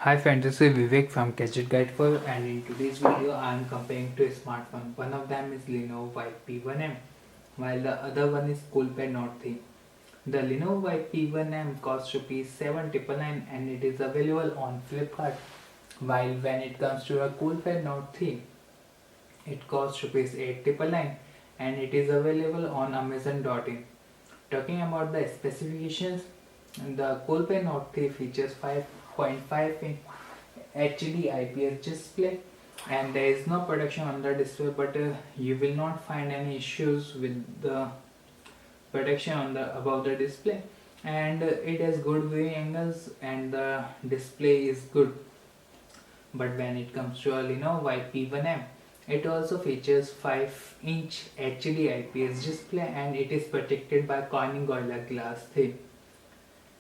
Hi friends, this is Vivek from Gadget Guide for, and in today's video I am comparing two smartphones. One of them is Lenovo Vibe P1M while the other one is Coolpad Note 3. The Lenovo Vibe P1M costs rupees 799 and it is available on Flipkart, while when it comes to a Coolpad Note 3 it costs rupees 899 and it is available on Amazon.in. Talking about the specifications, the Coolpad Note 3 features 5.5-inch HD IPS display, and there is no protection on the display, but you will not find any issues with the protection on the above the display, and it has good viewing angles and the display is good. But when it comes to a Lenovo Vibe P1M, it also features 5-inch HD IPS display and it is protected by Corning Gorilla Glass 3.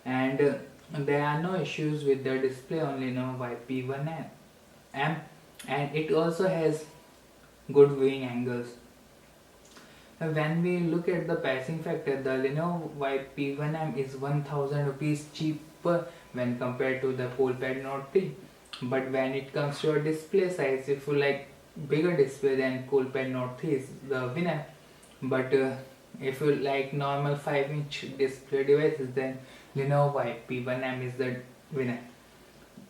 And there are no issues with the display on Lenovo Vibe P1M, and it also has good viewing angles. When we look at the pricing factor, the Lenovo Vibe P1M is 1000 rupees cheaper when compared to the Coolpad Note 3. But when it comes to a display size, if you like bigger display, then Coolpad Note 3 is the winner. But if you like normal 5-inch display devices, then Lenovo Vibe P1M is the winner.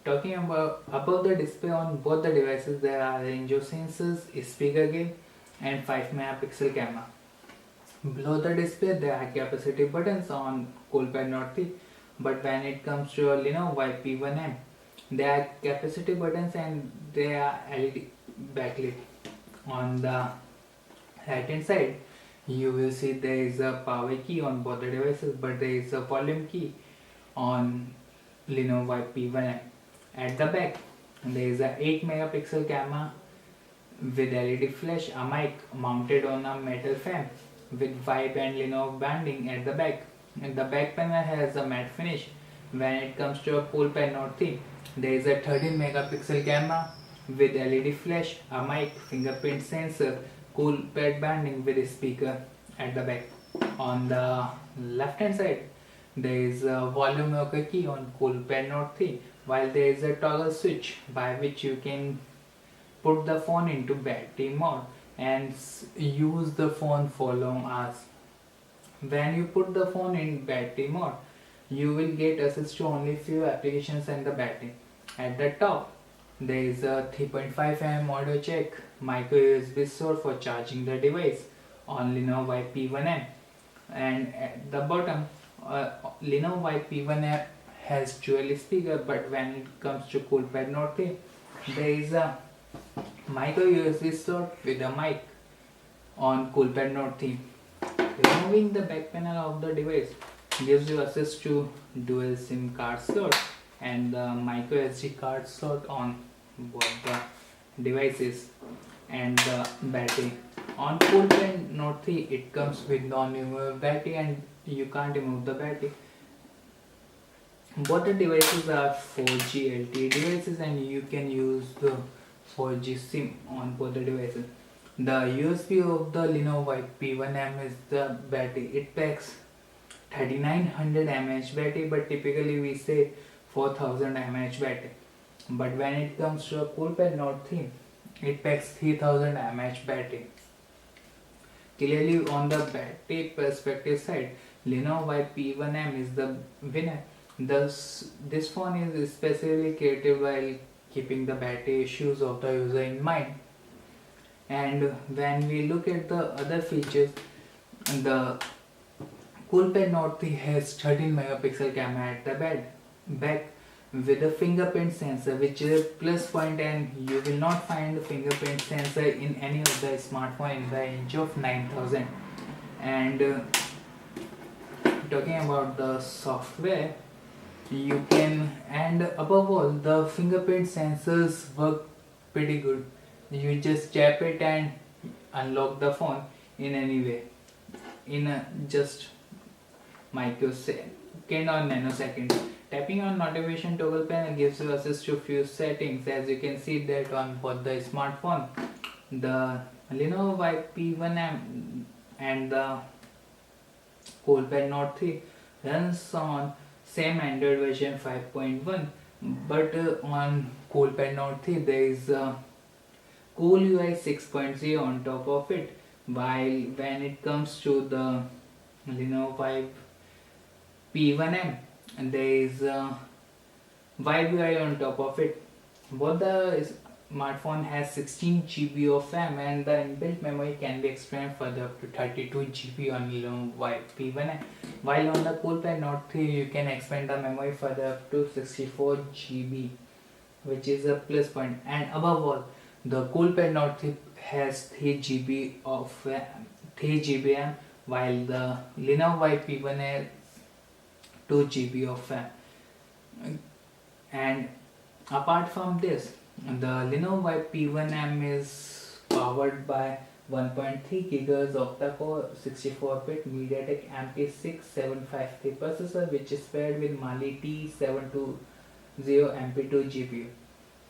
Talking about the display on both the devices, there are range of sensors, speaker gain, and 5 megapixel camera. Below the display, there are capacitive buttons on Coolpad Note 3, but when it comes to a Lenovo Vibe P1M, there are capacitive buttons and there are LED backlit. On the right hand side, you will see there is a power key on both the devices, but there is a volume key on Lenovo Vibe P1M. At the back, there is a 8 megapixel camera with LED flash, a mic mounted on a metal frame with Vibe and Lenovo branding at the back. And the back panel has a matte finish. When it comes to a Coolpad Note 3, there is a 13 megapixel camera with LED flash, a mic, fingerprint sensor, Coolpad branding with a speaker at the back. On the left hand side, there is a volume rocker key on Coolpad Note 3, while there is a toggle switch by which you can put the phone into battery mode and use the phone for long hours. When you put the phone in battery mode, you will get access to only few applications and the battery. At the top, there is a 3.5mm audio jack, micro USB slot for charging the device on Lenovo Vibe P1M, and at the bottom, Lenovo Vibe P1M has dual speaker, but when it comes to Coolpad Note 3, there is a micro USB slot with a mic on Coolpad Note 3. Removing the back panel of the device gives you access to dual SIM card slot and the micro SD card slot on both the devices and the battery. On Coolpad Note 3, it comes with non-removable battery and you can't remove the battery. Both the devices are 4G LTE devices and you can use the 4G SIM on both the devices. The USP of the Lenovo Vibe P1M is the battery. It packs 3900 mAh battery, but typically we say 4000 mAh battery. But when it comes to a Coolpad Note 3, it packs 3000 mAh battery. Clearly on the battery perspective side, Lenovo Vibe P1M is the winner. Thus, this phone is specially created while keeping the battery issues of the user in mind. And when we look at the other features, the Coolpad Note 3 has 13 megapixel camera at the back with a fingerprint sensor, which is a plus point, and you will not find the fingerprint sensor in any of the smartphone in the range of 9000. And talking about the software, you can, and above all, the fingerprint sensors work pretty good. You just tap it and unlock the phone in any way in just microsecond or nanosecond. Tapping on notification toggle panel gives you access to few settings. As you can see that on both the smartphone, the Lenovo Vibe P1M and the Coolpad Note 3 runs on same Android version 5.1, But on Coolpad Note 3 there is Cool UI 6.0 on top of it, while when it comes to the Lenovo Vibe P1M, there is Vibe UI on top of it. Both the smartphone has 16 GB of RAM and the inbuilt memory can be expanded further up to 32 GB on Lenovo Vibe P1M. While on the Coolpad Note 3 you can expand the memory further up to 64 GB, which is a plus point. And above all, the Coolpad Note 3 has 3 GB of RAM, 3 GB RAM, while the Lenovo Vibe P1 has 2 GB of RAM. And apart from this, the Lenovo Vibe P1M is powered by 1.3 GHz octa-core 64-bit MediaTek MT6753 processor, which is paired with Mali T720 MP2 GPU.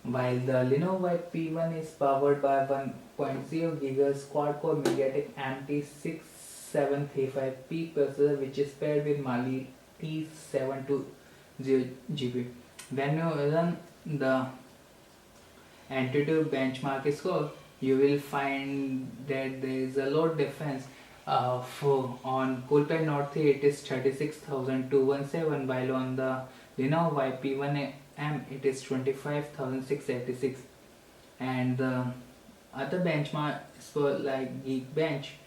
While the Lenovo Vibe P1 is powered by 1.0 GHz quad-core MediaTek MT6735P processor, which is paired with Mali T720 GPU. When you run the Antutu benchmark score, you will find that there is a load difference. On Coolpad Note 3 it is 36,217, while on the Lenovo Vibe P1M it is 25,686. And the other benchmarks for like Geekbench,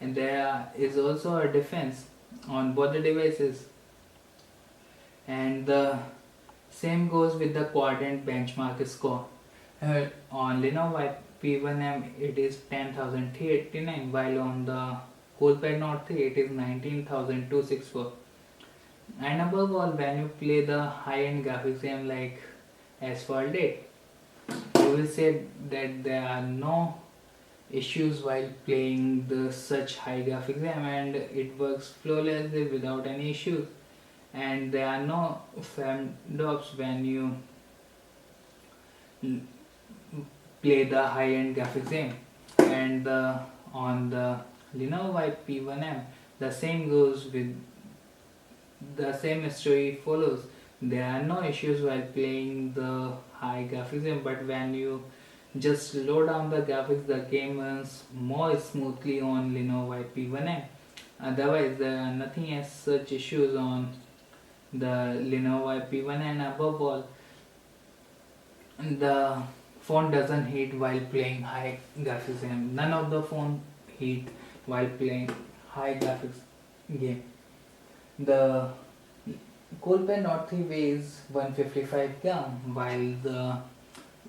and there is also a difference on both the devices. And the same goes with the quadrant benchmark score. On Lenovo Vibe P1M it is 10,389, while on the Coolpad Note 3 it is 19,264. And above all, when you play the high-end graphics game like Asphalt 8, you will say that there are no issues while playing the such high graphics game, and it works flawlessly without any issues. And there are no frame drops when you play the high-end graphics game. And on the Lenovo Vibe P1M, the same goes with the same story follows. There are no issues while playing the high graphics game, but when you just slow down the graphics, the game runs more smoothly on Lenovo Vibe P1M. Otherwise, there are nothing as such issues on the Lenovo Vibe P1, and above all, the phone doesn't heat while playing high graphics game. None of the phone heat while playing high graphics game. The Coolpad Note 3 weighs 155 gram, while the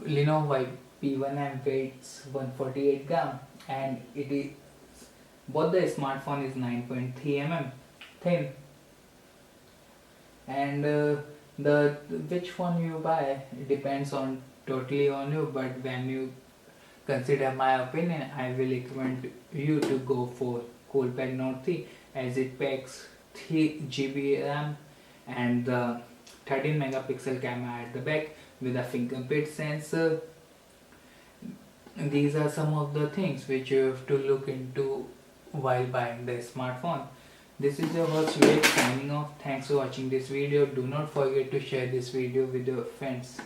Lenovo Vibe P1M weighs 148 gram, and it is both the smartphone is 9.3 mm thin. And the which phone you buy depends on totally on you, but when you consider my opinion, I will recommend you to go for Coolpad Note 3, as it packs 3 GB RAM and the 13 megapixel camera at the back with a fingerprint sensor. These are some of the things which you have to look into while buying the smartphone. This is your host Vivek signing off. Thanks for watching this video. Do not forget to share this video with your friends.